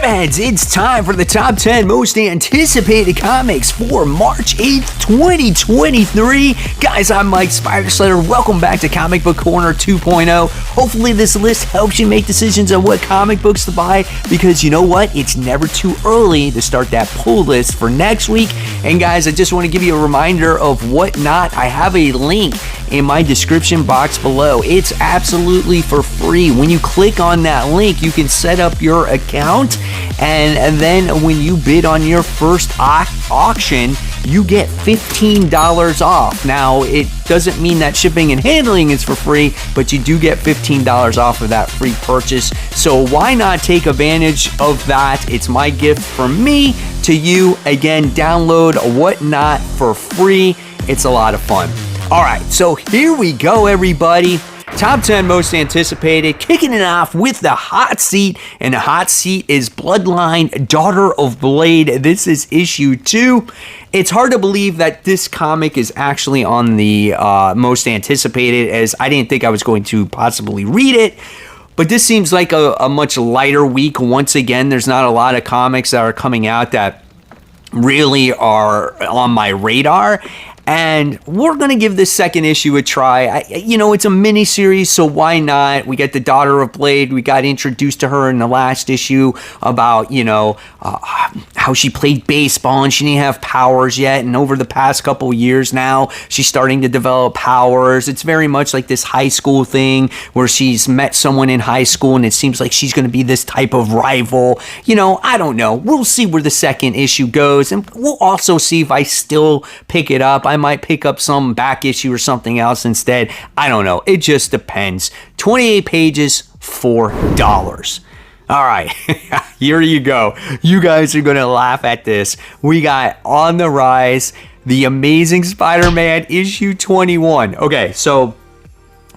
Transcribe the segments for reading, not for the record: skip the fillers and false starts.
Spider-Heads, it's time for the top 10 most anticipated comics for March 8th, 2023. Guys, I'm Mike Spider-Slayer. Welcome back to Comic Book Corner 2.0. Hopefully this list helps you make decisions on what comic books to buy, because you know what? It's never too early to start that pull list for next week. And guys, I just want to give you a reminder of whatnot. I have a link in my description box below. It's absolutely for free. When you click on that link, you can set up your account, and then when you bid on your first auction, you get $15 off. Now, it doesn't mean that shipping and handling is for free, but you do get $15 off of that free purchase. So why not take advantage of that? It's my gift from me to you. Again, download Whatnot for free. It's a lot of fun. All right, so here we go, everybody. Top 10 most anticipated, kicking it off with the hot seat, and the hot seat is Bloodline, Daughter of Blade. This is issue 2. It's hard to believe that this comic is actually on the most anticipated, as I didn't think I was going to possibly read it. But this seems like a much lighter week. Once again, there's not a lot of comics that are coming out that really are on my radar. And we're going to give this second issue a try. It's a mini series, so why not? We get the Daughter of Blade. We got introduced to her in the last issue about, how she played baseball and she didn't have powers yet. And over the past couple years now, she's starting to develop powers. It's very much like this high school thing where she's met someone in high school and it seems like she's going to be this type of rival. I don't know. We'll see where the second issue goes. And we'll also see if I still pick it up. I might pick up some back issue or something else instead. I don't know. It just depends. 28 pages, $4. All right, here you go. You guys are going to laugh at this. We got On the Rise, The Amazing Spider-Man issue 21. Okay, so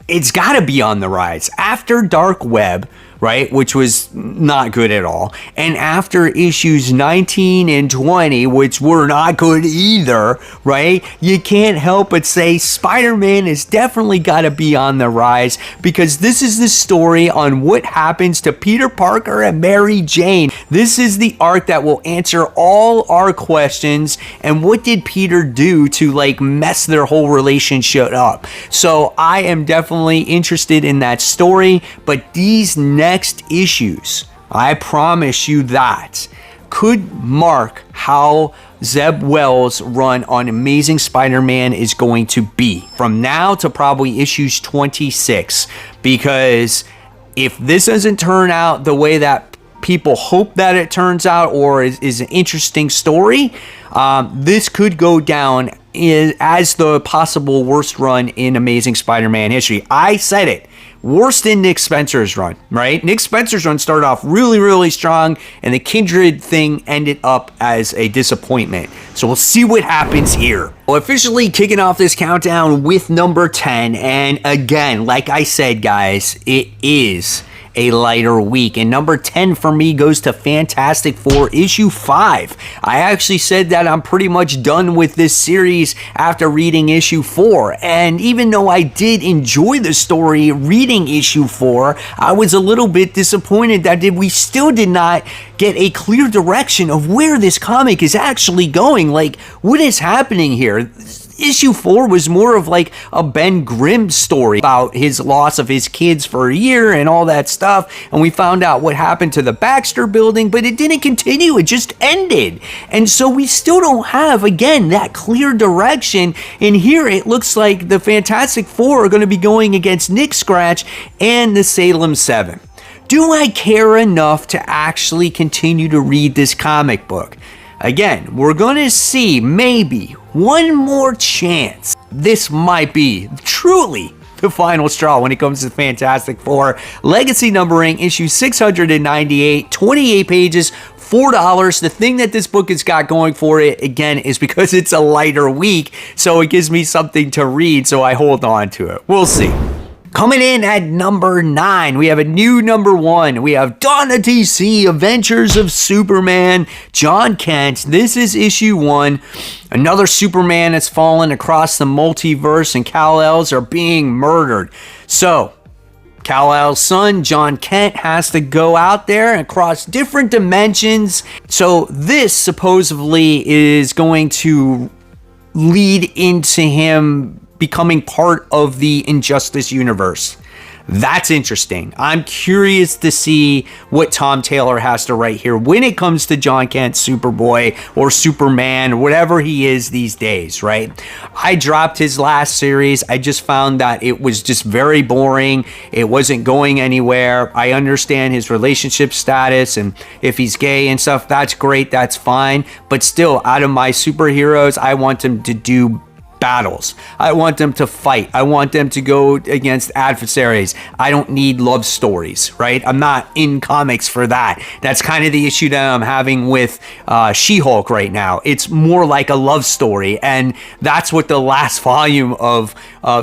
it's got to be on the rise. After Dark Web, right, which was not good at all, and after issues 19 and 20, which were not good either, right, you can't help but say Spider-Man has definitely got to be on the rise, because this is the story on what happens to Peter Parker and Mary Jane. This is the arc that will answer all our questions, and what did Peter do to mess their whole relationship up? So I am definitely interested in that story, but these next issues, I promise you that, could mark how Zeb Wells' run on Amazing Spider-Man is going to be from now to probably issues 26, because if this doesn't turn out the way that people hope that it turns out, or is an interesting story, this could go down as the possible worst run in Amazing Spider-Man history. I said it. Worse than Nick Spencer's run, right? Nick Spencer's run started off really, really strong, and the Kindred thing ended up as a disappointment. So we'll see what happens here. Well, officially kicking off this countdown with number 10, and again, like I said, guys, it is a lighter week, and number 10 for me goes to Fantastic Four issue 5. I actually said that I'm pretty much done with this series after reading issue 4, and even though I did enjoy the story reading issue 4, I was a little bit disappointed that we still did not get a clear direction of where this comic is actually going. What is happening here? Issue 4 was more of a Ben Grimm story about his loss of his kids for a year and all that stuff, and we found out what happened to the Baxter building, but it didn't continue, it just ended. And so we still don't have, again, that clear direction, and here it looks like the Fantastic Four are going to be going against Nick Scratch and the Salem 7. Do I care enough to actually continue to read this comic book? Again, we're going to see maybe one more chance. This might be truly the final straw when it comes to Fantastic Four. Legacy numbering, issue 698, 28 pages, $4. The thing that this book has got going for it, again, is because it's a lighter week, so it gives me something to read, so I hold on to it. We'll see. Coming in at number 9, we have a new number 1. We have Dawn of DC, Adventures of Superman, John Kent. This is issue 1. Another Superman has fallen across the multiverse and Kal-Els are being murdered. So, Kal-El's son, John Kent, has to go out there and cross different dimensions. So this supposedly is going to lead into him becoming part of the Injustice universe. That's interesting. I'm curious to see what Tom Taylor has to write here when it comes to John Kent, Superboy, or Superman, or whatever he is these days, right? I dropped his last series. I just found that it was just very boring. It wasn't going anywhere. I understand his relationship status, and if he's gay and stuff, that's great, that's fine. But still, out of my superheroes, I want him to do battles. I want them to fight. I want them to go against adversaries. I don't need love stories, right? I'm not in comics for that. That's kind of the issue that I'm having with She-Hulk right now. It's more like a love story, and that's what the last volume of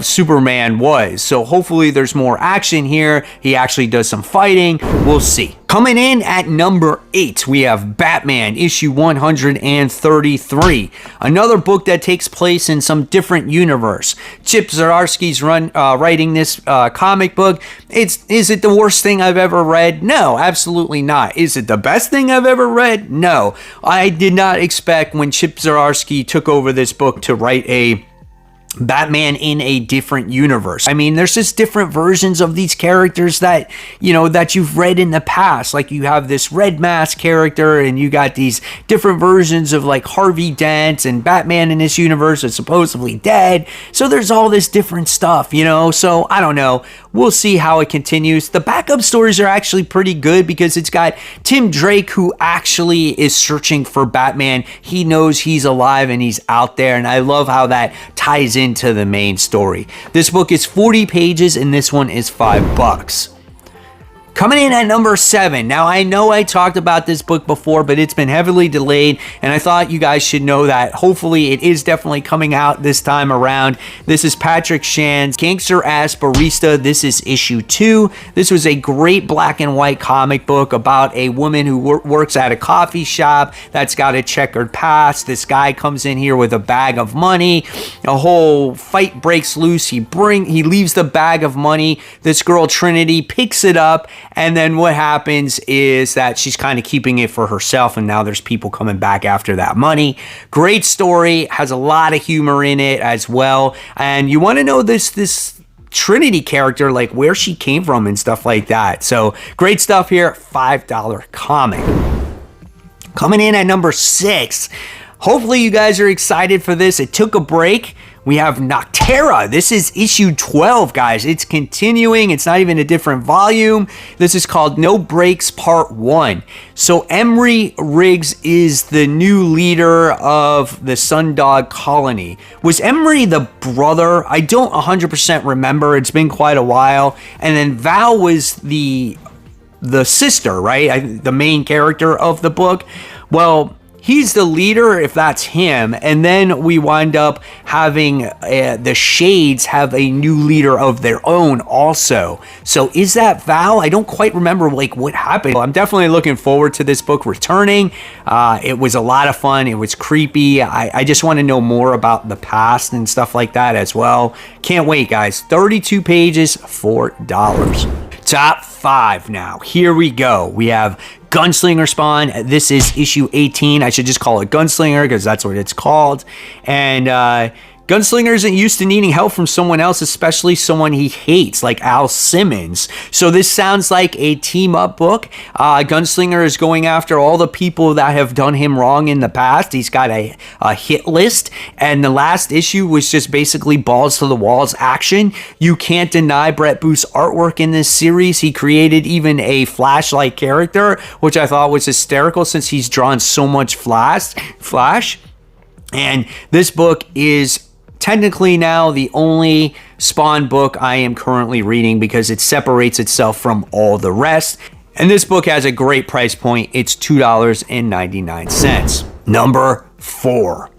Superman was. So hopefully there's more action here. He actually does some fighting. We'll see. Coming in at number 8, we have Batman, issue 133. Another book that takes place in some different universe. Chip Zdarsky's writing this comic book. Is it the worst thing I've ever read? No, absolutely not. Is it the best thing I've ever read? No. I did not expect when Chip Zdarsky took over this book to write a Batman in a different universe. I mean, there's just different versions of these characters that, you know, that you've read in the past. Like you have this Red Mask character, and you got these different versions of like Harvey Dent, and Batman in this universe is supposedly dead. So there's all this different stuff, you know? So I don't know. We'll see how it continues. The backup stories are actually pretty good because it's got Tim Drake, who actually is searching for Batman. He knows he's alive and he's out there, and I love how that ties into the main story. This book is 40 pages, and this one is $5. Coming in at number 7. Now, I know I talked about this book before, but it's been heavily delayed, and I thought you guys should know that. Hopefully, it is definitely coming out this time around. This is Patrick Shan's Gangster Ass Barista. This is issue 2. This was a great black and white comic book about a woman who works at a coffee shop that's got a checkered past. This guy comes in here with a bag of money. A whole fight breaks loose. He leaves the bag of money. This girl, Trinity, picks it up. And then what happens is that she's kind of keeping it for herself, and now there's people coming back after that money. Great story, has a lot of humor in it as well. And you want to know this Trinity character, like where she came from and stuff like that. So great stuff here. $5 comic. Coming in at number 6. Hopefully you guys are excited for this. It took a break. We have Noctera. This is issue 12, guys. It's continuing. It's not even a different volume. This is called No Breaks Part 1. So Emery Riggs is the new leader of the Sundog Colony. Was Emery the brother? I don't 100% remember. It's been quite a while. And then Val was the sister, right? The main character of the book. Well, he's the leader, if that's him, and then we wind up having the Shades have a new leader of their own also. So is that Val? I don't quite remember like what happened. I'm definitely looking forward to this book returning. It was a lot of fun. It was creepy. I just want to know more about the past and stuff like that as well. Can't wait, guys. 32 pages, $4. Top 5 now. Here we go. We have Gunslinger Spawn. This is issue 18. I should just call it Gunslinger because that's what it's called. And Gunslinger isn't used to needing help from someone else, especially someone he hates, like Al Simmons. So this sounds like a team-up book. Gunslinger is going after all the people that have done him wrong in the past. He's got a hit list, and the last issue was just basically balls to the walls action. You can't deny Brett Booth's artwork in this series. He created even a Flash-like character, which I thought was hysterical since he's drawn so much Flash. And this book is technically now the only Spawn book I am currently reading because it separates itself from all the rest. And this book has a great price point. It's $2.99. Number 4.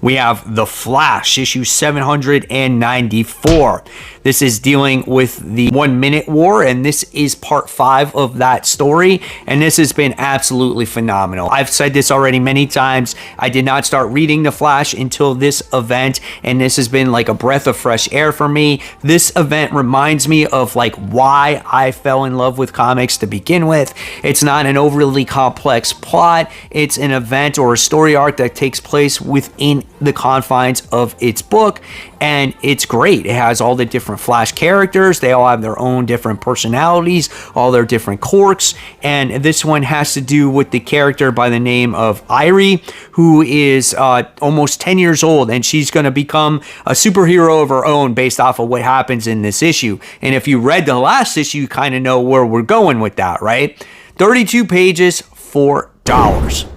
We have The Flash, issue 794. This is dealing with the 1 Minute War, and this is part 5 of that story, and this has been absolutely phenomenal. I've said this already many times. I did not start reading The Flash until this event, and this has been like a breath of fresh air for me. This event reminds me of like why I fell in love with comics to begin with. It's not an overly complex plot. It's an event or a story arc that takes place within the confines of its book, and it's great. It has all the different Flash characters. They all have their own different personalities, all their different quirks, and this one has to do with the character by the name of Irie, who is almost 10 years old, and she's going to become a superhero of her own based off of what happens in this issue. And if you read the last issue, you kind of know where we're going with that, right? 32 pages, $4.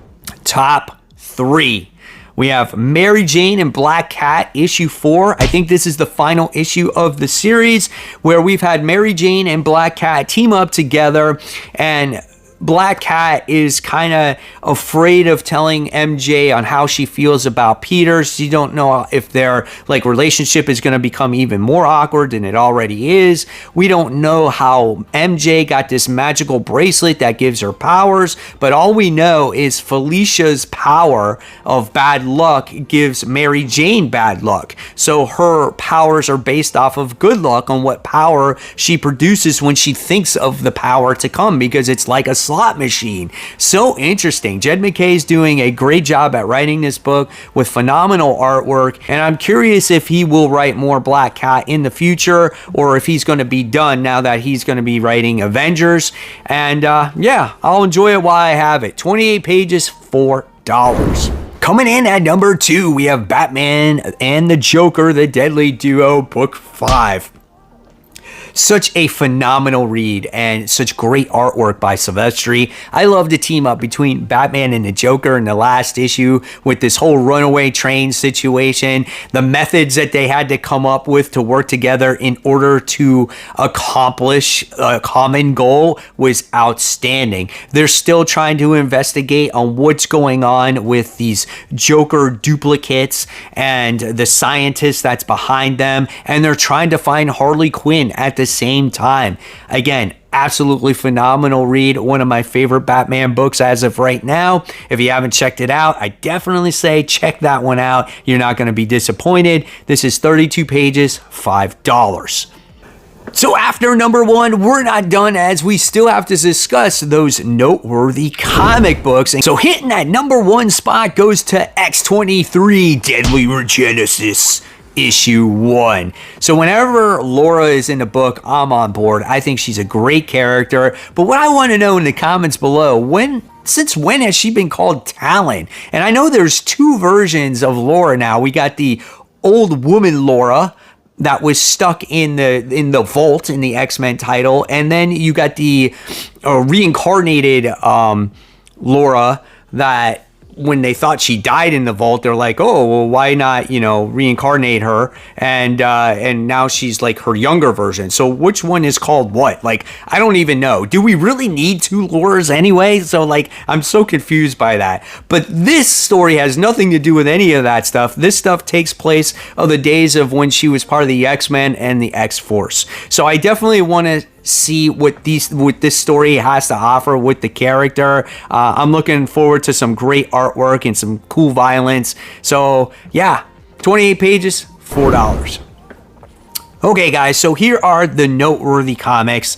Top 3. We have Mary Jane and Black Cat, issue 4. I think this is the final issue of the series where we've had Mary Jane and Black Cat team up together, and Black Cat is kind of afraid of telling MJ on how she feels about Peter. She don't know if their like relationship is going to become even more awkward than it already is. We don't know how MJ got this magical bracelet that gives her powers, but all we know is Felicia's power of bad luck gives Mary Jane bad luck. So her powers are based off of good luck on what power she produces when she thinks of the power to come, because it's like a slot machine. So interesting. Jed MacKay's doing a great job at writing this book with phenomenal artwork, and I'm curious if he will write more Black Cat in the future, or if he's going to be done now that he's going to be writing Avengers. And yeah, I'll enjoy it while I have it. 28 pages, $4. Coming in at number 2, we have Batman and the Joker, the Deadly Duo, book 5. Such a phenomenal read and such great artwork by Silvestri. I love the team up between Batman and the Joker in the last issue with this whole runaway train situation. The methods that they had to come up with to work together in order to accomplish a common goal was outstanding. They're still trying to investigate on what's going on with these Joker duplicates and the scientist that's behind them, and they're trying to find Harley Quinn at the same time. Again, absolutely phenomenal read. One of my favorite Batman books as of right now. If you haven't checked it out, I definitely say check that one out. You're not going to be disappointed. This is 32 pages, $5. So after number 1, we're not done, as we still have to discuss those noteworthy comic books. And so hitting that number 1 spot goes to X-23 Deadly Regenesis, issue 1. So whenever Laura is in the book, I'm on board. I think she's a great character. But what I want to know in the comments below, since when has she been called Talon? And I know there's 2 versions of Laura now. We got the old woman Laura that was stuck in the vault in the X-Men title, and then you got the reincarnated Laura that, when they thought she died in the vault, they're like, oh, well, why not, reincarnate her? And now she's like her younger version. So which one is called what? Like, I don't even know. Do we really need 2 Lauras anyway? So like, I'm so confused by that. But this story has nothing to do with any of that stuff. This stuff takes place of the days of when she was part of the X-Men and the X-Force. So I definitely want to see what this story has to offer with the character. I'm looking forward to some great artwork and some cool violence. So yeah, 28 pages, $4. Okay, guys, so here are the noteworthy comics.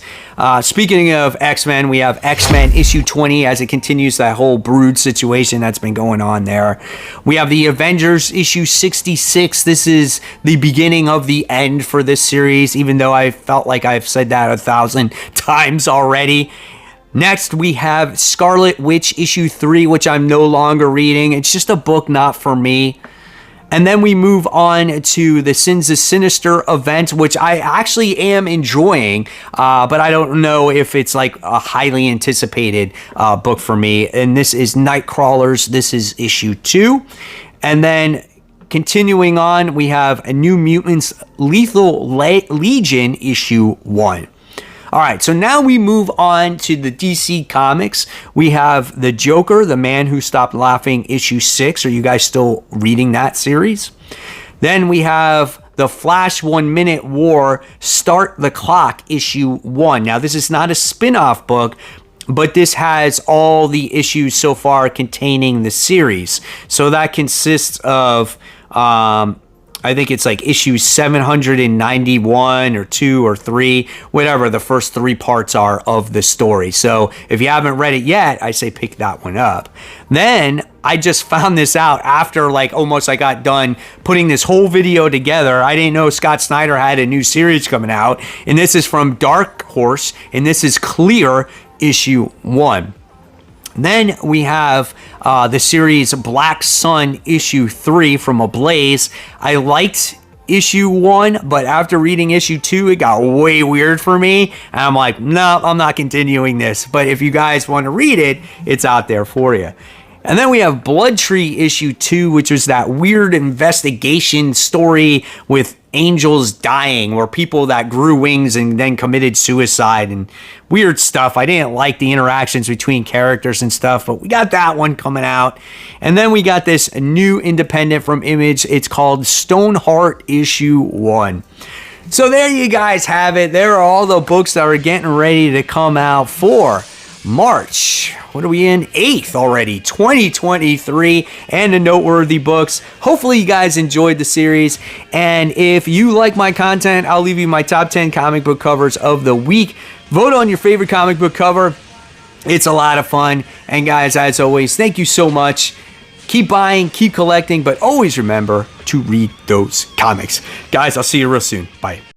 Speaking of X-Men, we have X-Men issue 20 as it continues that whole Brood situation that's been going on there. We have the Avengers issue 66. This is the beginning of the end for this series, even though I felt like I've said that 1,000 times already. Next, we have Scarlet Witch issue 3, which I'm no longer reading. It's just a book not for me. And then we move on to the Sins of Sinister event, which I actually am enjoying, but I don't know if it's like a highly anticipated book for me. And this is Nightcrawlers. This is issue 2. And then continuing on, we have a New Mutants Lethal Legion issue 1. All right, so now we move on to the DC Comics. We have The Joker, The Man Who Stopped Laughing, issue 6. Are you guys still reading that series? Then we have The Flash 1 Minute War, Start the Clock, issue 1. Now, this is not a spin-off book, but this has all the issues so far containing the series. So that consists of, I think it's like issue 791 or 2 or 3, whatever the first 3 parts are of the story. So if you haven't read it yet, I say pick that one up. Then I just found this out after almost I got done putting this whole video together. I didn't know Scott Snyder had a new series coming out. And this is from Dark Horse, and this is Clear, issue 1. Then we have the series Black Sun issue 3 from Ablaze. I liked issue 1, but after reading issue 2, it got way weird for me. And I'm like, no, I'm not continuing this. But if you guys want to read it, it's out there for you. And then we have Blood Tree issue 2, which was that weird investigation story with angels dying, where people that grew wings and then committed suicide and weird stuff. I didn't like the interactions between characters and stuff, but we got that one coming out. And then we got this new independent from Image. It's called Stoneheart issue 1. So there you guys have it. There are all the books that are getting ready to come out for March. What are we in? 8th already, 2023, and the Noteworthy books. Hopefully you guys enjoyed the series, and if you like my content, I'll leave you my top 10 comic book covers of the week. Vote on your favorite comic book cover. It's a lot of fun, and guys, as always, thank you so much. Keep buying, keep collecting, but always remember to read those comics. Guys, I'll see you real soon. Bye.